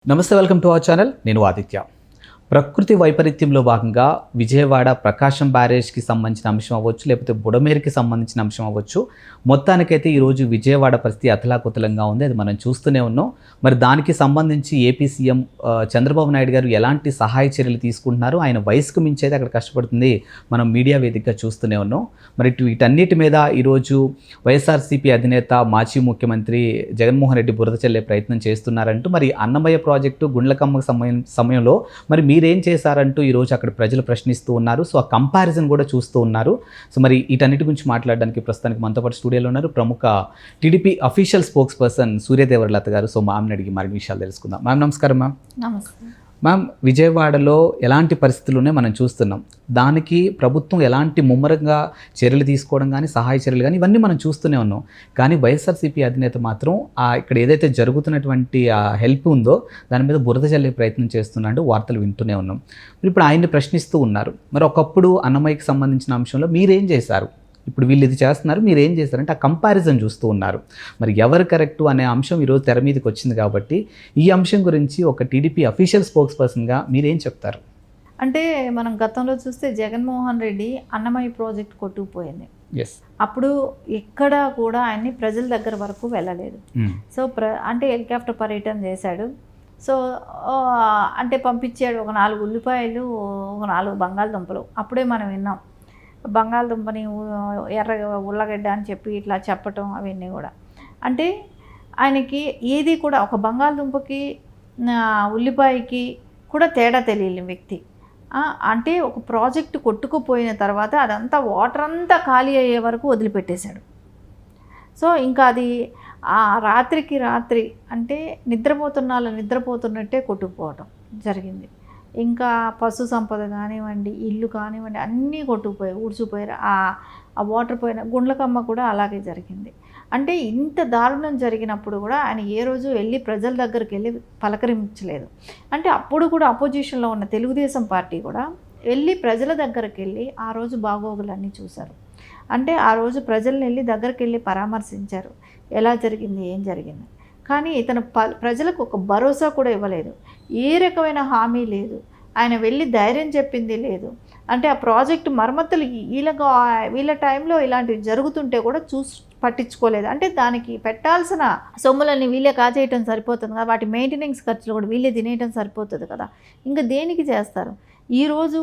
నమస్తే, welcome to our channel. నేను ఆదిత్య. ప్రకృతి వైపరీత్యంలో భాగంగా విజయవాడ ప్రకాశం బ్యారేజ్కి సంబంధించిన అంశం అవ్వచ్చు, లేకపోతే బుడమేరుకి సంబంధించిన అంశం అవ్వచ్చు, మొత్తానికైతే ఈరోజు విజయవాడ పరిస్థితి అతలాకుతలంగా ఉంది. అది మనం చూస్తూనే ఉన్నాం. మరి దానికి సంబంధించి ఏపీ సీఎం చంద్రబాబు నాయుడు గారు ఎలాంటి సహాయ చర్యలు తీసుకుంటున్నారు, ఆయన వయసుకు మించి అయితే అక్కడ కష్టపడుతుంది మనం మీడియా వేదికగా చూస్తూనే ఉన్నాం. మరి వీటన్నిటి మీద ఈరోజు వైఎస్ఆర్సీపీ అధినేత మాజీ ముఖ్యమంత్రి జగన్మోహన్ రెడ్డి బురద చల్లే ప్రయత్నం చేస్తున్నారంటూ, మరి అన్నమయ్య ప్రాజెక్టు గుండ్లకమ్మ సమయంలో మరి మీరేం చేశారంటూ ఈరోజు అక్కడ ప్రజలు ప్రశ్నిస్తూ ఉన్నారు. సో ఆ కంపారిజన్ కూడా చూస్తూ ఉన్నారు. సో మరి వీటన్నిటి గురించి మాట్లాడడానికి ప్రస్తుతానికి మనతో పాటు స్టూడియోలో ఉన్నారు ప్రముఖ TDP official spokes person Suryadevara Latha గారు. సో మ్యామ్ని అడిగి మరిన్ని విషయాలు తెలుసుకుందాం. మ్యామ్ నమస్కారం. మ్యామ్ నమస్తే. మ్యామ్, విజయవాడలో ఎలాంటి పరిస్థితులునే మనం చూస్తున్నాం. దానికి ప్రభుత్వం ఎలాంటి ముమ్మరంగా చర్యలు తీసుకోవడం కానీ, సహాయ చర్యలు కానీ, ఇవన్నీ మనం చూస్తూనే ఉన్నాం. కానీ వైఎస్ఆర్సీపీ అధినేత మాత్రం ఇక్కడ ఏదైతే జరుగుతున్నటువంటి ఆ హెల్ప్ ఉందో దాని మీద బురద చల్లే ప్రయత్నం చేస్తున్నాడు వార్తలు వింటూనే ఉన్నాం. ఇప్పుడు ఆయన్ని ప్రశ్నిస్తూ ఉన్నారు. మరి ఒకప్పుడు అన్నమయ్యకి సంబంధించిన అంశంలో మీరేం చేశారు, ఇప్పుడు వీళ్ళు ఇది చేస్తున్నారు, మీరు ఏం చేస్తారంటే ఆ కంపారిజన్ చూస్తూ ఉన్నారు. మరి ఎవరు కరెక్టు అనే అంశం ఈరోజు తెర మీదకి వచ్చింది కాబట్టి ఈ అంశం గురించి ఒక టీడీపీ అఫీషియల్ స్పోక్స్ పర్సన్గా మీరేం చెప్తారు? అంటే మనం గతంలో చూస్తే జగన్మోహన్ రెడ్డి అన్నమయ్య ప్రాజెక్ట్ కొట్టుకుపోయింది. ఎస్. అప్పుడు ఎక్కడ కూడా ఆయన్ని ప్రజల దగ్గర వరకు వెళ్ళలేదు. సో అంటే హెలికాప్టర్ పర్యటన చేశాడు. సో అంటే పంపించాడు ఒక 4 ఉల్లిపాయలు, ఒక 4 బంగాళదుంపలు. అప్పుడే మనం విన్నాం బంగాళదుంపని ఎర్ర ఉల్లగడ్డ అని చెప్పి ఇట్లా చెప్పటం అవన్నీ కూడా. అంటే ఆయనకి ఏది కూడా ఒక బంగాళదుంపకి ఉల్లిపాయకి కూడా తేడా తెలియని వ్యక్తి. అంటే ఒక ప్రాజెక్టు కొట్టుకుపోయిన తర్వాత అదంతా వాటర్ అంతా ఖాళీ అయ్యే వరకు వదిలిపెట్టేశాడు. సో ఇంకా అది ఆ రాత్రికి రాత్రి అంటే నిద్రపోతున్నట్టే కొట్టుకుపోవటం జరిగింది. ఇంకా పశు సంపద కానివ్వండి, ఇల్లు కానివ్వండి, అన్నీ కొట్టుకుపోయాయి, ఊడ్చిపోయారు. ఆ వాటర్ పోయిన గుండ్లకమ్మ కూడా అలాగే జరిగింది. అంటే ఇంత దారుణం జరిగినప్పుడు కూడా ఆయన ఏ రోజు వెళ్ళి ప్రజల దగ్గరికి వెళ్ళి పలకరించలేదు. అంటే అప్పుడు కూడా అపోజిషన్లో ఉన్న తెలుగుదేశం పార్టీ కూడా వెళ్ళి ప్రజల దగ్గరికి వెళ్ళి ఆ రోజు బాగోగులన్నీ చూశారు. అంటే ఆ రోజు ప్రజల్ని వెళ్ళి దగ్గరికి వెళ్ళి పరామర్శించారు, ఎలా జరిగింది, ఏం జరిగింది. కానీ ఇతను ప్రజలకు ఒక భరోసా కూడా ఇవ్వలేదు. ఏ రకమైన హామీ లేదు. ఆయన వెళ్ళి ధైర్యం చెప్పింది లేదు. అంటే ఆ ప్రాజెక్టు మరమ్మతులు వీళ్ళ టైంలో ఇలాంటివి జరుగుతుంటే కూడా పట్టించుకోలేదు. అంటే దానికి పెట్టాల్సిన సొమ్ములన్నీ వీళ్ళే కాజేయటం సరిపోతుంది కదా, వాటి మెయింటెనెన్స్ ఖర్చులు కూడా వీళ్ళే తినేయటం సరిపోతుంది కదా, ఇంకా దేనికి చేస్తారు. ఈరోజు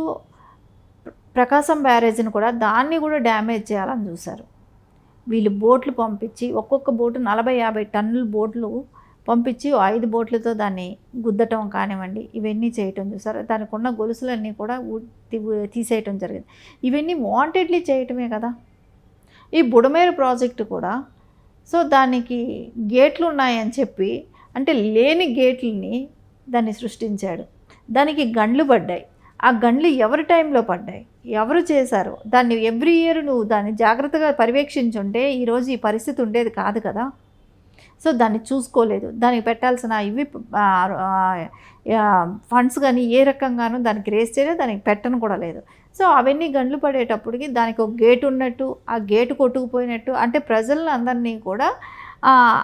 ప్రకాశం బ్యారేజ్ని కూడా దాన్ని కూడా డ్యామేజ్ చేయాలని చూశారు. వీళ్ళు బోట్లు పంపించి ఒక్కొక్క బోటు 40-50 టన్నుల బోట్లు పంపించి 5 బోట్లతో దాన్ని గుద్దటం కానివ్వండి, ఇవన్నీ చేయటం చూసారు. దానికి ఉన్న గొలుసులన్నీ కూడా తీసేయటం జరిగింది. ఇవన్నీ వాంటెడ్లీ చేయటమే కదా. ఈ బుడమేరు ప్రాజెక్టు కూడా సో దానికి గేట్లు ఉన్నాయని చెప్పి అంటే లేని గేట్లని దాన్ని సృష్టించాడు. దానికి గండ్లు పడ్డాయి. ఆ గండ్లు ఎవరి టైంలో పడ్డాయి, ఎవరు చేశారు, దాన్ని ఎవ్రీ ఇయర్ నువ్వు దాన్ని జాగ్రత్తగా పర్యవేక్షించుంటే ఈరోజు ఈ పరిస్థితి ఉండేది కాదు కదా. సో దాన్ని చూసుకోలేదు. దానికి పెట్టాల్సిన ఇవి ఫండ్స్ కానీ ఏ రకంగానూ దానికి రేస్ చేయలేదు, దానికి పెట్టను కూడా లేదు. సో అవన్నీ గండ్లు పడేటప్పటికి దానికి ఒక గేటు ఉన్నట్టు, ఆ గేటు కొట్టుకుపోయినట్టు అంటే ప్రజలను అందరినీ కూడా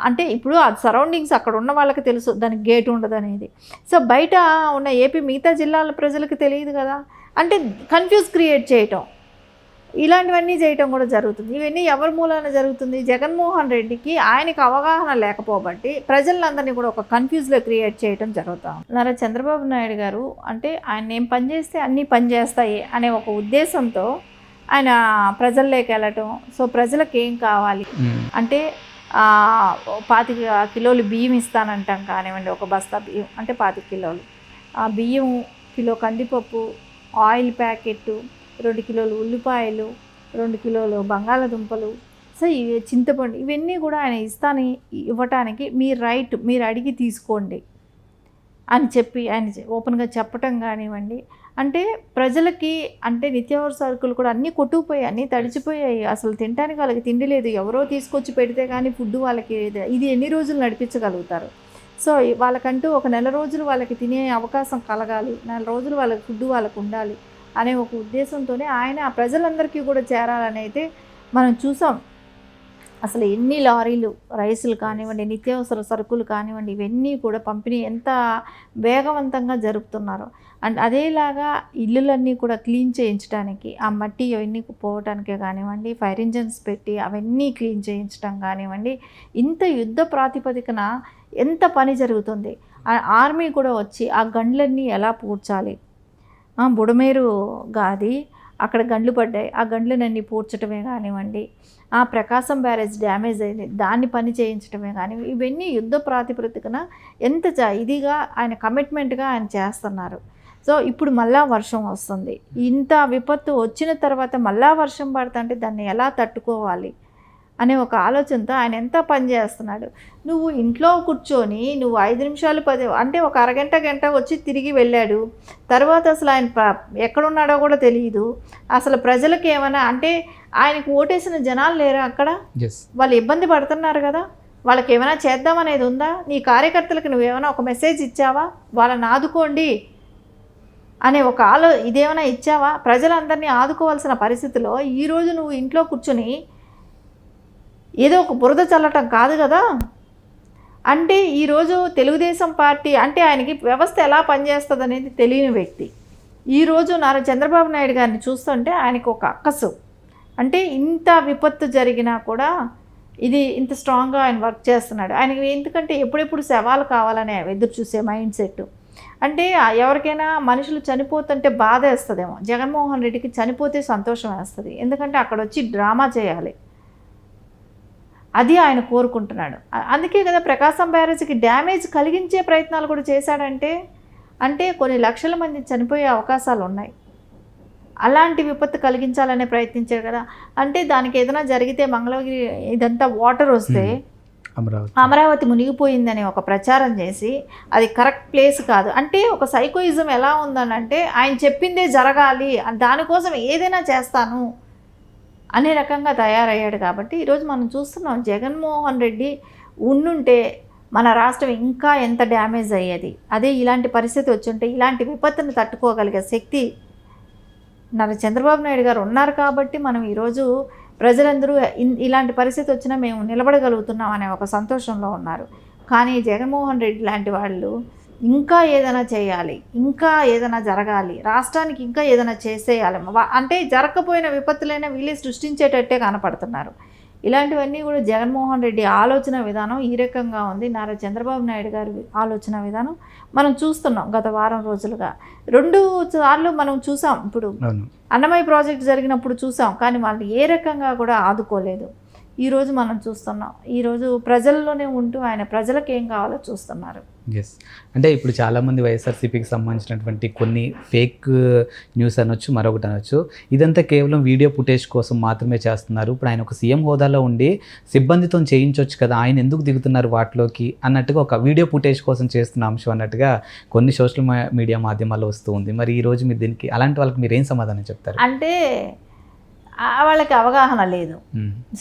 అంటే ఇప్పుడు ఆ సరౌండింగ్స్ అక్కడ ఉన్న వాళ్ళకి తెలుసు దానికి గేటు ఉండదు అనేది. సో బయట ఉన్న ఏపీ మిగతా జిల్లాల ప్రజలకు తెలియదు కదా. అంటే కన్ఫ్యూజ్ క్రియేట్ చేయటం, ఇలాంటివన్నీ చేయటం కూడా జరుగుతుంది. ఇవన్నీ ఎవరి మూలాన జరుగుతుంది? జగన్మోహన్ రెడ్డికి ఆయనకు అవగాహన లేకపోబట్టి ప్రజలందరినీ కూడా ఒక కన్ఫ్యూజ్లో క్రియేట్ చేయటం జరుగుతాం. నారా చంద్రబాబు నాయుడు గారు అంటే ఆయన ఏం పని చేస్తే అన్నీ పని చేస్తాయి అనే ఒక ఉద్దేశంతో ఆయన ప్రజల్లోకి వెళ్ళటం. సో ప్రజలకు ఏం కావాలి అంటే 25 కిలోలు బియ్యం ఇస్తానంటాం కానివ్వండి, ఒక బస్తా బియ్యం అంటే 25 కిలోలు ఆ బియ్యం, కిలో కందిపప్పు, ఆయిల్ ప్యాకెట్టు, 2 కిలోలు ఉల్లిపాయలు, 2 కిలోలు బంగాళదుంపలు, సో ఇవి చింతపండు, ఇవన్నీ కూడా ఆయన ఇవ్వటానికి మీ రైట్, మీరు అడిగి తీసుకోండి అని చెప్పి ఆయన ఓపెన్గా చెప్పటం కానివ్వండి. అంటే ప్రజలకి అంటే నిత్యావసర సరుకులు కూడా అన్నీ కొట్టుకుపోయాయి, అన్నీ తడిచిపోయాయి. అసలు తినడానికి వాళ్ళకి తిండి లేదు. ఎవరో తీసుకొచ్చి పెడితే కానీ ఫుడ్ వాళ్ళకి ఇది ఎన్ని రోజులు నడిపించగలుగుతారు? సో వాళ్ళకంటూ ఒక 1 నెల రోజులు వాళ్ళకి తినే అవకాశం కలగాలి, 4 రోజులు వాళ్ళకి ఫుడ్ వాళ్ళకు ఉండాలి అనే ఒక ఉద్దేశంతోనే ఆయన ఆ ప్రజలందరికీ కూడా చేరాలని అయితే మనం చూసాం. అసలు ఎన్ని లారీలు రైసులు కానివ్వండి, నిత్యావసర సరుకులు కానివ్వండి, ఇవన్నీ కూడా పంపిణీ ఎంత వేగవంతంగా జరుపుతున్నారు. అండ్ అదేలాగా ఇల్లులన్నీ కూడా క్లీన్ చేయించడానికి, ఆ మట్టి అవన్నీ పోవటానికే కానివ్వండి, ఫైర్ ఇంజన్స్ పెట్టి అవన్నీ క్లీన్ చేయించడం కానివ్వండి, ఇంత యుద్ధ ప్రాతిపదికన ఎంత పని జరుగుతుంది. ఆర్మీ కూడా వచ్చి ఆ గండ్లన్నీ ఎలా పూడ్చాలి, బుడమేరు గాది అక్కడ గండ్లు పడ్డాయి, ఆ గండ్లనన్నీ పూడ్చడమే కానివ్వండి, ఆ ప్రకాశం బ్యారేజ్ డ్యామేజ్ అయింది దాన్ని పని చేయించడమే కానీ, ఇవన్నీ యుద్ధ ప్రాతిపదికన ఎంత ఇదిగా ఆయన కమిట్మెంట్గా ఆయన చేస్తున్నారు. సో ఇప్పుడు మళ్ళా వర్షం వస్తుంది, ఇంత విపత్తు వచ్చిన తర్వాత మళ్ళా వర్షం పడుతుంటే దాన్ని ఎలా తట్టుకోవాలి అనే ఒక ఆలోచనతో ఆయన ఎంత పని చేస్తున్నాడు. నువ్వు ఇంట్లో కూర్చొని నువ్వు 5 నిమిషాలు 10 అంటే ఒక అరగంట గంట వచ్చి తిరిగి వెళ్ళాడు, తర్వాత అసలు ఆయన ఎక్కడున్నాడో కూడా తెలియదు. అసలు ప్రజలకు ఏమైనా అంటే ఆయనకు ఓటేసిన జనాలు లేరా అక్కడ? వాళ్ళు ఇబ్బంది పడుతున్నారు కదా, వాళ్ళకి ఏమైనా చేద్దామనేది ఉందా? నీ కార్యకర్తలకు నువ్వేమైనా ఒక మెసేజ్ ఇచ్చావా, వాళ్ళని ఆదుకోండి అనే ఒక ఇదేమైనా ఇచ్చావా? ప్రజలందరినీ ఆదుకోవాల్సిన పరిస్థితిలో ఈరోజు నువ్వు ఇంట్లో కూర్చొని ఏదో ఒక బురద చల్లటం కాదు కదా. అంటే ఈరోజు తెలుగుదేశం పార్టీ అంటే ఆయనకి వ్యవస్థ ఎలా పనిచేస్తుంది అనేది తెలియని వ్యక్తి ఈరోజు నారా చంద్రబాబు నాయుడు గారిని చూస్తుంటే ఆయనకు ఒక అక్కసు. అంటే ఇంత విపత్తు జరిగినా కూడా ఇది ఇంత స్ట్రాంగ్గా ఆయన వర్క్ చేస్తున్నాడు. ఆయనకి ఎందుకంటే ఎప్పుడెప్పుడు శవాలు కావాలనే ఎదురు చూసే మైండ్ సెట్. అంటే ఎవరికైనా మనుషులు చనిపోతుంటే బాధ వేస్తుందేమో, జగన్మోహన్ రెడ్డికి చనిపోతే సంతోషం వేస్తుంది, ఎందుకంటే అక్కడ వచ్చి డ్రామా చేయాలి, అది ఆయన కోరుకుంటున్నాడు. అందుకే కదా ప్రకాశం బ్యారేజ్కి డ్యామేజ్ కలిగించే ప్రయత్నాలు కూడా చేశాడంటే, అంటే కొన్ని లక్షల మంది చనిపోయే అవకాశాలు ఉన్నాయి, అలాంటి విపత్తు కలిగించాలనే ప్రయత్నించాడు కదా. అంటే దానికి ఏదైనా జరిగితే మంగళగిరి ఇదంతా వాటర్ వస్తే అమరావతి మునిగిపోయిందని ఒక ప్రచారం చేసి అది కరెక్ట్ ప్లేస్ కాదు. అంటే ఒక సైకోయిజం ఎలా ఉందనంటే ఆయన చెప్పిందే జరగాలి, దానికోసం ఏదైనా చేస్తాను అనే రకంగా తయారయ్యాడు. కాబట్టి ఈరోజు మనం చూస్తున్నాం జగన్మోహన్ రెడ్డి ఉండుంటే మన రాష్ట్రం ఇంకా ఎంత డ్యామేజ్ అయ్యేది. అదే ఇలాంటి పరిస్థితి వచ్చుంటే ఇలాంటి విపత్తును తట్టుకోగలిగే శక్తి నారా చంద్రబాబు నాయుడు గారు ఉన్నారు కాబట్టి మనం ఈరోజు ప్రజలందరూ ఇలాంటి పరిస్థితి వచ్చినా మేము నిలబడగలుగుతున్నాం అనే ఒక సంతోషంలో ఉన్నారు. కానీ జగన్మోహన్ రెడ్డి లాంటి వాళ్ళు ఇంకా ఏదైనా చేయాలి, ఇంకా ఏదైనా జరగాలి, రాష్ట్రానికి ఇంకా ఏదైనా చేసేయాలి అంటే జరగకపోయిన విపత్తులైనా వీళ్ళే సృష్టించేటట్టే కనపడుతున్నారు. ఇలాంటివన్నీ కూడా జగన్మోహన్ రెడ్డి ఆలోచన విధానం ఈ రకంగా ఉంది. నారా చంద్రబాబు నాయుడు గారి ఆలోచన విధానం మనం చూస్తున్నాం గత వారం రోజులుగా. 2 సార్లు మనం చూసాం, ఇప్పుడు అన్నమయ్య ప్రాజెక్ట్ జరిగినప్పుడు చూసాం, కానీ వాళ్ళు ఏ రకంగా కూడా ఆదుకోలేదు. ఈరోజు మనం చూస్తున్నాం, ఈరోజు ప్రజల్లోనే ఉంటూ ఆయన ప్రజలకు ఏం కావాలో చూస్తున్నారు. ఎస్, అంటే ఇప్పుడు చాలామంది వైఎస్ఆర్సీపీకి సంబంధించినటువంటి కొన్ని ఫేక్ న్యూస్ అనొచ్చు, మరొకటి అనొచ్చు, ఇదంతా కేవలం వీడియో ఫుటేజ్ కోసం మాత్రమే చేస్తున్నారు. ఇప్పుడు ఆయన ఒక సీఎం హోదాలో ఉండి సిబ్బందితో చేయించవచ్చు కదా, ఆయన ఎందుకు దిగుతున్నారు వాటిలోకి అన్నట్టుగా ఒక వీడియో ఫుటేజ్ కోసం చేస్తున్న అంశం అన్నట్టుగా కొన్ని సోషల్ మీడియా మాధ్యమాల్లో వస్తూ ఉంది. మరి ఈరోజు మీరు దీనికి అలాంటి వాళ్ళకి మీరు ఏం సమాధానం చెప్తారు? అంటే వాళ్ళకి అవగాహన లేదు.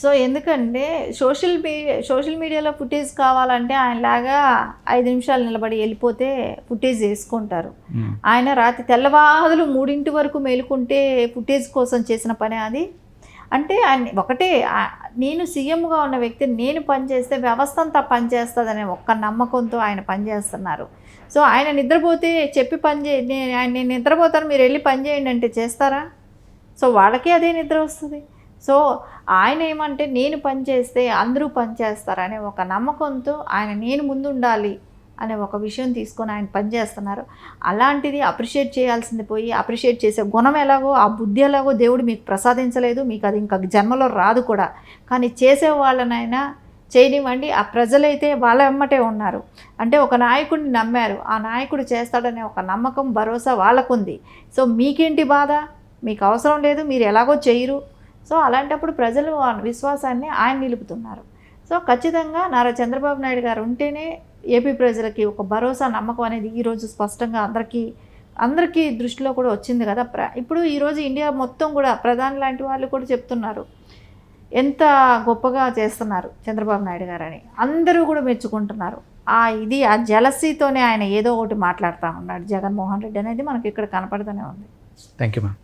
సో ఎందుకంటే సోషల్ మీడియాలో ఫుటేజ్ కావాలంటే ఆయనలాగా 5 నిమిషాలు నిలబడి వెళ్ళిపోతే ఫుటేజ్ వేసుకుంటారు. ఆయన రాత్రి తెల్లవారులు 3 వరకు మేలుకుంటే ఫుటేజ్ కోసం చేసిన పని అది. అంటే ఆయన ఒకటే, నేను సీఎంగా ఉన్న వ్యక్తి, నేను పనిచేస్తే వ్యవస్థ అంతా పనిచేస్తుందనే ఒక్క నమ్మకంతో ఆయన పనిచేస్తున్నారు. సో ఆయన నిద్రపోతే చెప్పి నేను నిద్రపోతాను మీరు వెళ్ళి పని చేయండి అంటే చేస్తారా? సో వాళ్ళకే అదే నిద్ర వస్తుంది. సో ఆయన ఏమంటే నేను పనిచేస్తే అందరూ పనిచేస్తారనే ఒక నమ్మకంతో ఆయన నేను ముందుండాలి అనే ఒక విషయం తీసుకొని ఆయన పనిచేస్తున్నారు. అలాంటిది అప్రిషియేట్ చేయాల్సింది పోయి అప్రిషియేట్ చేసే గుణం ఎలాగో ఆ బుద్ధి ఎలాగో దేవుడు మీకు ప్రసాదించలేదు, మీకు అది ఇంకా జన్మలో రాదు కూడా. కానీ చేసే వాళ్ళనైనా చేయనివ్వండి. ఆ ప్రజలైతే వాళ్ళ వెమ్మటే ఉన్నారు. అంటే ఒక నాయకుడిని నమ్మారు, ఆ నాయకుడు చేస్తాడనే ఒక నమ్మకం భరోసా వాళ్ళకుంది. సో మీకేంటి బాధ, మీకు అవసరం లేదు, మీరు ఎలాగో చేయరు. సో అలాంటప్పుడు ప్రజలు ఆ విశ్వాసాన్ని ఆయన నిలుపుతున్నారు. సో ఖచ్చితంగా నారా చంద్రబాబు నాయుడు గారు ఉంటేనే ఏపీ ప్రజలకి ఒక భరోసా నమ్మకం అనేది ఈరోజు స్పష్టంగా అందరికీ దృష్టిలో కూడా వచ్చింది కదా. ఇప్పుడు ఈరోజు ఇండియా మొత్తం కూడా ప్రధాని లాంటి వాళ్ళు కూడా చెప్తున్నారు ఎంత గొప్పగా చేస్తున్నారు చంద్రబాబు నాయుడు గారు అని, అందరూ కూడా మెచ్చుకుంటున్నారు. ఆ జలసీతోనే ఆయన ఏదో ఒకటి మాట్లాడుతూ ఉన్నాడు జగన్మోహన్ రెడ్డి అనేది మనకి ఇక్కడ కనపడుతూనే ఉంది. Thank you ma'am.